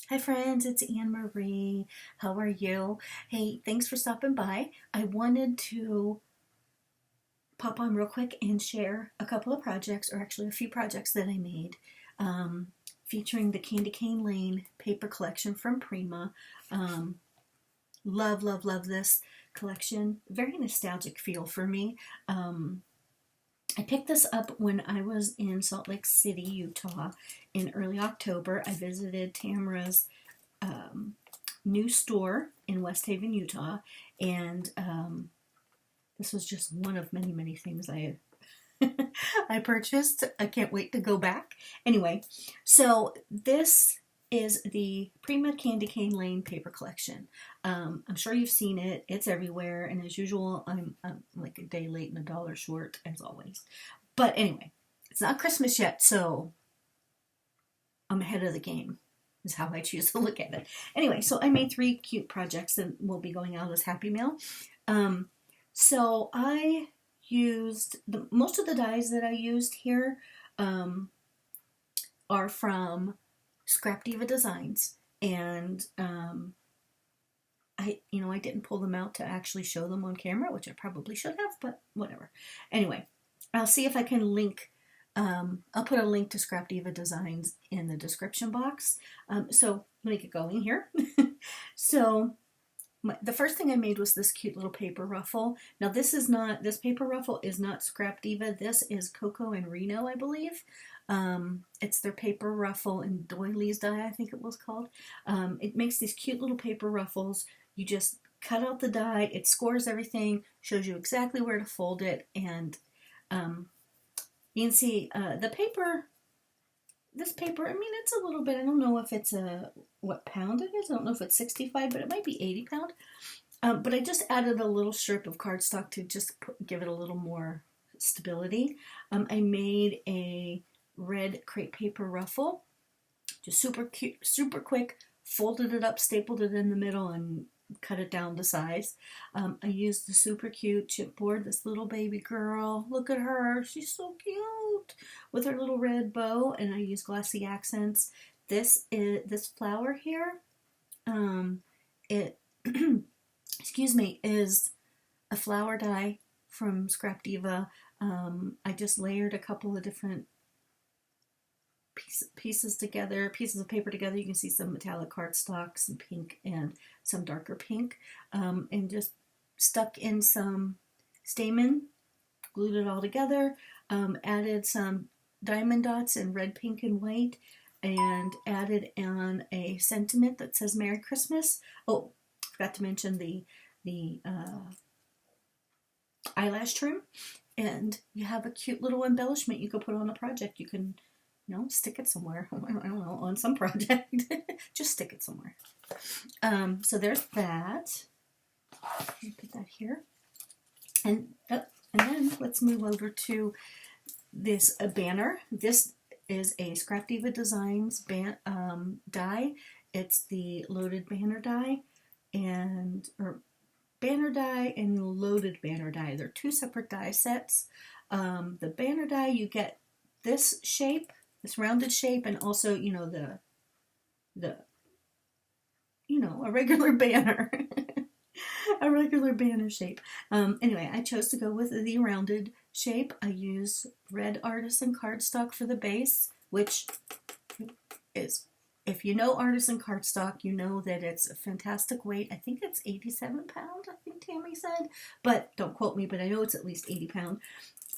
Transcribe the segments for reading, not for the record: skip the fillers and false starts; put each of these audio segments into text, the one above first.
Hi friends, it's Anne Marie. How are you? Hey, thanks for stopping by. I wanted to pop on real quick and share a couple of projects, or actually a few projects that I made, um, featuring the Candy Cane Lane paper collection from Prima. Um, love, love, love this collection. Very nostalgic feel for me. I picked this up when I was in Salt Lake City, Utah in early October. I visited Tamara's um, new store in West Haven, Utah, and this was just one of many, many things I purchased. I can't wait to go back. Anyway, so this is the Prima Candy Cane Lane paper collection. I'm sure you've seen it. It's everywhere, and as usual, I'm like a day late and a dollar short, as always. But anyway, it's not Christmas yet, so I'm ahead of the game, is how I choose to look at it. Anyway, so I made three cute projects that will be going out as Happy Mail. Um, so I used most of the dies that I used here um, are from Scrap Diva Designs, and I didn't pull them out to actually show them on camera, which I probably should have, but whatever. Anyway, I'll see if I can link. I'll put a link to Scrap Diva Designs in the description box. So let me get going here. So the first thing I made was this cute little paper ruffle. Now this paper ruffle is not Scrap Diva. This is Coco and Reno, I believe. It's their paper ruffle in doilies die, I think it was called. It makes these cute little paper ruffles. You just cut out the die, it scores everything, shows you exactly where to fold it, and you can see the paper. This paper, I mean, it's a little bit. I don't know if it's what pound it is. I don't know if it's 65, but it might be 80 pound. But I just added a little strip of cardstock to just give it a little more stability. I made a red crepe paper ruffle, just super cute, super quick. Folded it up, stapled it in the middle, and cut it down to size. I used the super cute chipboard, this little baby girl. Look at her, she's so cute with her little red bow, and I used glossy accents. This flower here. It excuse me, is a flower die from Scrap Diva. I just layered a couple of different pieces of paper together. You can see some metallic cardstock, some pink, and some darker pink, and just stuck in some stamen, glued it all together, added some diamond dots in red, pink, and white, and added on a sentiment that says Merry Christmas. Oh, forgot to mention the eyelash trim, and you have a cute little embellishment you could put on a project. You can stick it somewhere. I don't know, on some project. Just stick it somewhere. So there's that. Put that here. And then let's move over to this banner. This is a Scrap Diva Designs die. It's the loaded banner die or banner die and loaded banner die. They're two separate die sets. The banner die, you get this shape, this rounded shape, and also the a regular banner. A regular banner shape. Anyway, I chose to go with the rounded shape. I use red artisan cardstock for the base, which is, if you know artisan cardstock, you know that it's a fantastic weight. I think it's 87 pounds, I think Tammy said, but don't quote me, but I know it's at least 80 pounds.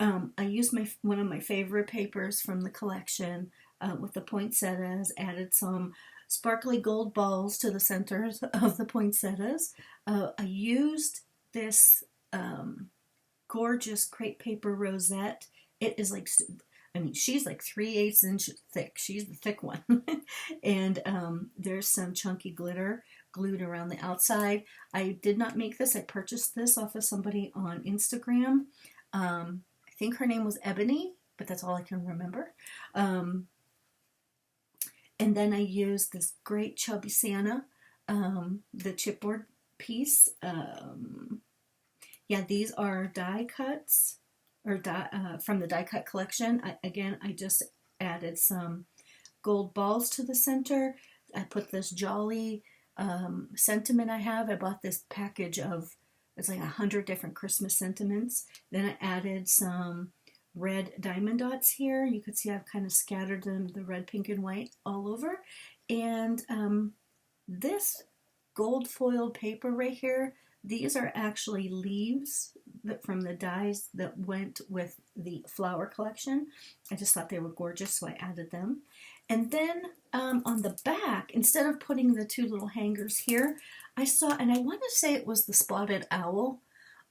I used one of my favorite papers from the collection with the poinsettias, added some sparkly gold balls to the centers of the poinsettias. I used this gorgeous crepe paper rosette. It is like, she's like 3/8 inches thick. She's the thick one. And there's some chunky glitter glued around the outside. I did not make this. I purchased this off of somebody on Instagram. I think her name was Ebony, but that's all I can remember. And then I used this great chubby Santa, the chipboard piece. Yeah, these are die cuts or from the die cut collection. I just added some gold balls to the center. I put this jolly sentiment I have. I bought this package of, it's like 100 different Christmas sentiments. Then I added some red diamond dots here. You could see I've kind of scattered them, the red, pink, and white all over. And this gold foiled paper right here, these are actually leaves from the dies that went with the flower collection. I just thought they were gorgeous, so I added them. And then on the back, instead of putting the two little hangers here, I saw, and I want to say it was the Spotted Owl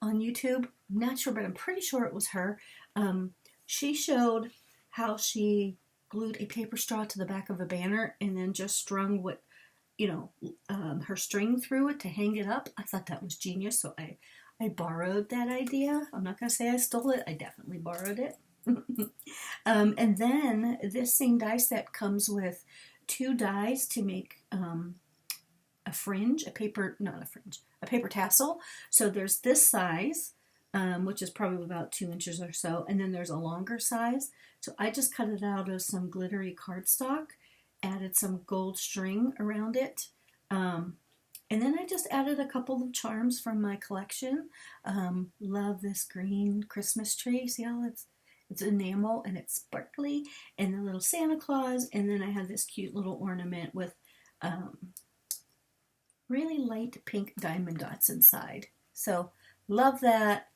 on YouTube. I'm not sure, but I'm pretty sure it was her. She showed how she glued a paper straw to the back of a banner and then just strung what, her string through it to hang it up. I thought that was genius, so I borrowed that idea. I'm not going to say I stole it. I definitely borrowed it. And then this same die set comes with 2 dies to make a fringe, a paper tassel. So there's this size, which is probably about 2 inches or so, and then there's a longer size. So I just cut it out of some glittery cardstock, added some gold string around it, and then I just added a couple of charms from my collection. Love this green Christmas tree. See how it's enamel and it's sparkly, and the little Santa Claus, and then I have this cute little ornament with really light pink diamond dots inside. So love that.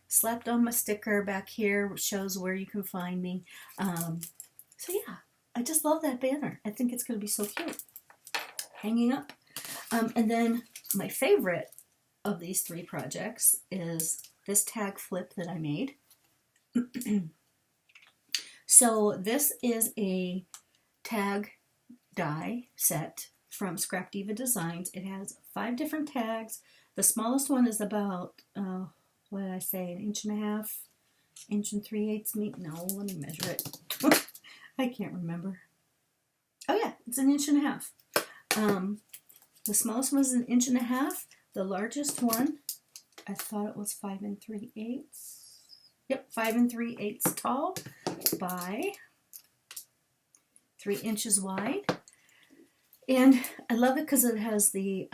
Slapped on my sticker back here, which shows where you can find me. So yeah, I just love that banner. I think it's going to be so cute. Hanging up. And then my favorite of these 3 projects is this tag flip that I made. So this is a tag die set from Scrap Diva Designs. It has 5 different tags. The smallest one is about, what did I say, 1.5 inches, 1 3/8 inches. No, let me measure it. I can't remember. Oh yeah, it's 1.5 inches. The smallest one is 1.5 inches. The largest one, I thought it was 5 3/8. Yep, 5 3/8 tall by 3 inches wide. And I love it because it has the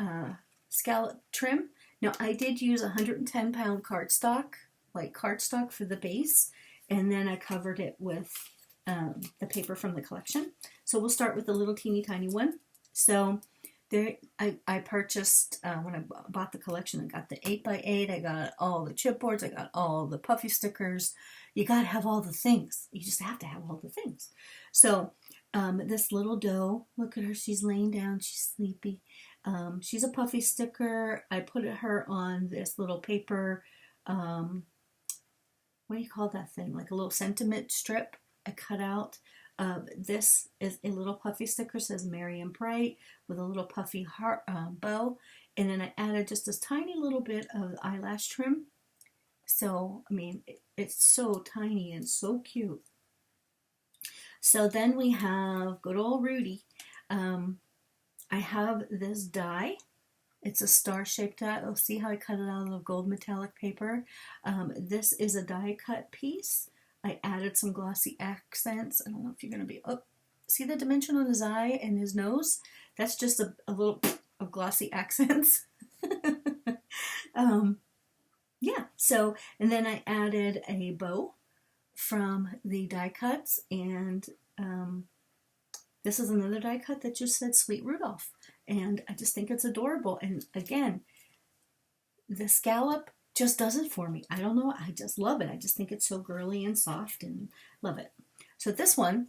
scallop trim. Now I did use 110-pound cardstock, like cardstock for the base, and then I covered it with the paper from the collection. So we'll start with the little teeny tiny one. So there, I purchased, when I bought the collection, I got the 8x8, I got all the chipboards, I got all the puffy stickers. You gotta have all the things. You just have to have all the things. So this little doe, look at her, she's laying down, she's sleepy. She's a puffy sticker. I put her on this little paper, what do you call that thing? Like a little sentiment strip I cut out. This is a little puffy sticker, says Merry and Bright, with a little puffy heart bow. And then I added just this tiny little bit of eyelash trim. So, I mean, it's so tiny and so cute. So then we have good old Rudy. I have this die. It's a star-shaped die. Oh, see how I cut it out of gold metallic paper? This is a die cut piece. I added some glossy accents. I don't know if you're going to be... Oh, see the dimension on his eye and his nose? That's just a little of glossy accents. Yeah, so, and then I added a bow from the die cuts, and this is another die cut that just said Sweet Rudolph, and I just think it's adorable. And again, the scallop just does it for me. I don't know, I just love it. I just think it's so girly and soft and love it. So this one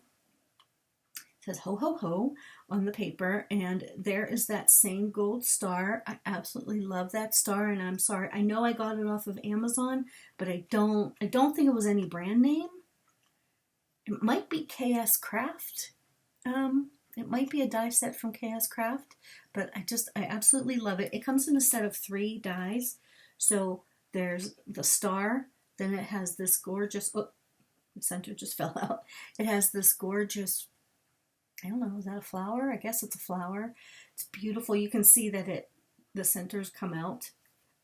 says ho ho ho on the paper, and there is that same gold star. I absolutely love that star, and I'm sorry, I know I got it off of Amazon, but I don't think it was any brand name. It might be KS Craft. It might be a die set from KS Craft, but I absolutely love it. It comes in a set of 3 dies. So there's the star, then it has this gorgeous, oh, the center just fell out. It has this gorgeous, I don't know, is that a flower? I guess it's a flower. It's beautiful. You can see that the centers come out.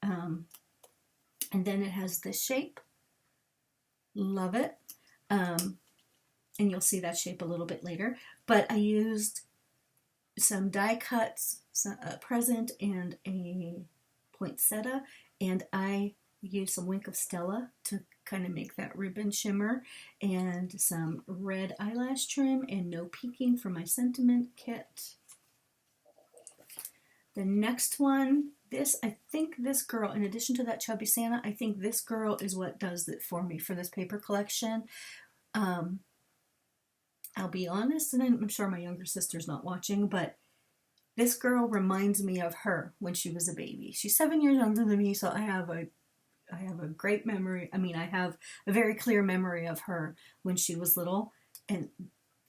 And then it has this shape. Love it. And you'll see that shape a little bit later. But I used some die cuts, a present, and a poinsettia, and I used some Wink of Stella to kind of make that ribbon shimmer, and some red eyelash trim and no peeking for my sentiment kit. The next one, I think this girl, in addition to that chubby Santa, I think this girl is what does it for me for this paper collection. I'll be honest, and I'm sure my younger sister's not watching, but this girl reminds me of her when she was a baby. She's 7 years younger than me, so I have a great memory. I mean, I have a very clear memory of her when she was little, and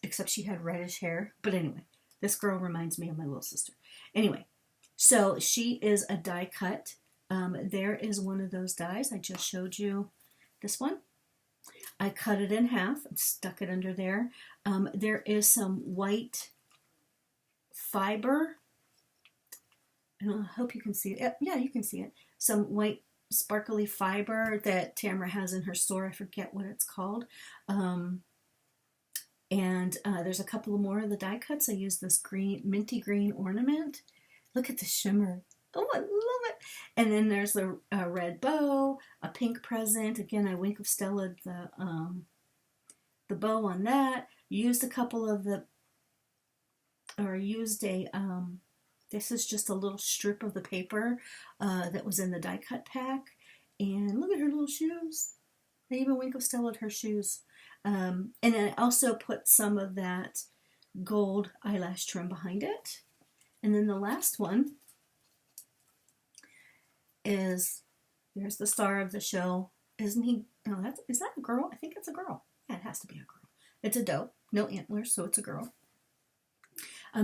except she had reddish hair. But anyway, this girl reminds me of my little sister. Anyway, so she is a die cut. There is one of those dies. I just showed you this one. I cut it in half and stuck it under there. There is some white fiber. And I hope you can see it. Yeah, you can see it. Some white sparkly fiber that Tamara has in her store. I forget what it's called. And there's a couple more of the die cuts. I use this minty green ornament. Look at the shimmer. Oh, I love it. And then there's the red bow, a pink present. Again, I Wink of Stella the bow on that. Used a couple of this is just a little strip of the paper that was in the die cut pack. And look at her little shoes. I even Wink of Stella her shoes. And then I also put some of that gold eyelash trim behind it. And then the last one is, there's the star of the show. Isn't he? No, is that a girl? I think it's a girl. Yeah, it has to be a girl. It's a doe. No antlers, so it's a girl.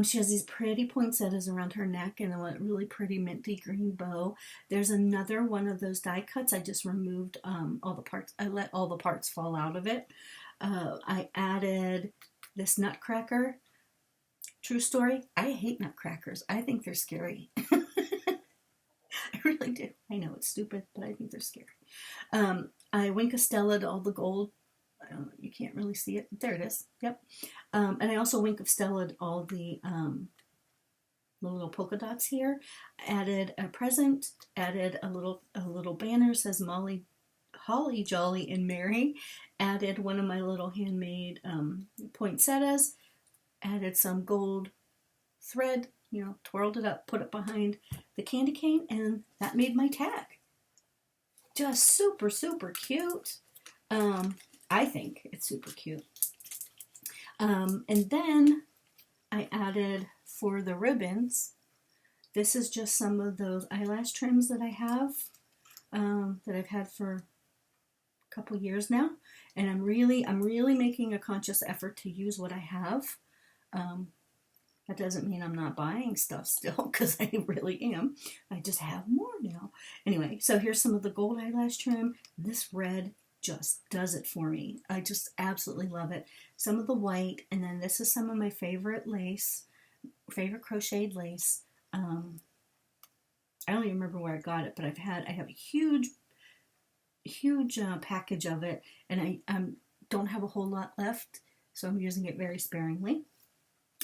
She has these pretty poinsettias around her neck and a really pretty minty green bow. There's another one of those die cuts. I just removed all the parts. I let all the parts fall out of it. I added this nutcracker. True story, I hate nutcrackers. I think they're scary. I really do. I know it's stupid, but I think they're scary. I Wink of Stella'd all the gold. You can't really see it. There it is. Yep. And I also Wink of Stella'd all the little polka dots here. Added a present. Added a little banner says Holly, Jolly, and Merry. Added one of my little handmade poinsettias. Added some gold thread. Twirled it up, put it behind the candy cane, and that made my tag. Just super, super cute. I think it's super cute. And then I added for the ribbons, this is just some of those eyelash trims that I have, that I've had for a couple years now. And I'm really making a conscious effort to use what I have. That doesn't mean I'm not buying stuff still, because I really am. I just have more now. Anyway, so here's some of the gold eyelash trim. This red just does it for me. I just absolutely love it. Some of the white, and then this is some of my favorite crocheted lace. I don't even remember where I got it, but I have a huge package of it, and I don't have a whole lot left, so I'm using it very sparingly.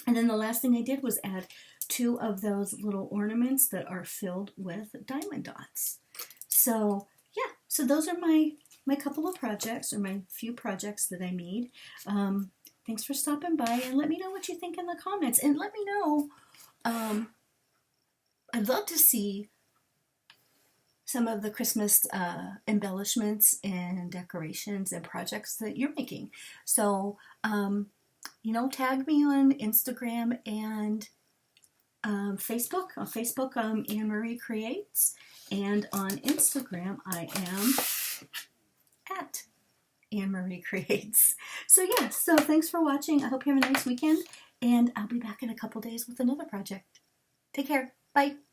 And then the last thing I did was add 2 of those little ornaments that are filled with diamond dots. So yeah, so those are my couple of projects, or my few projects that I made. Thanks for stopping by, and let me know what you think in the comments. And let me know, I'd love to see some of the Christmas embellishments and decorations and projects that you're making. So, tag me on Instagram and Facebook. On Facebook, I'm Anne Marie Creates, and on Instagram, I am at Anne Marie Creates. So yeah, so thanks for watching. I hope you have a nice weekend, and I'll be back in a couple days with another project. Take care. Bye.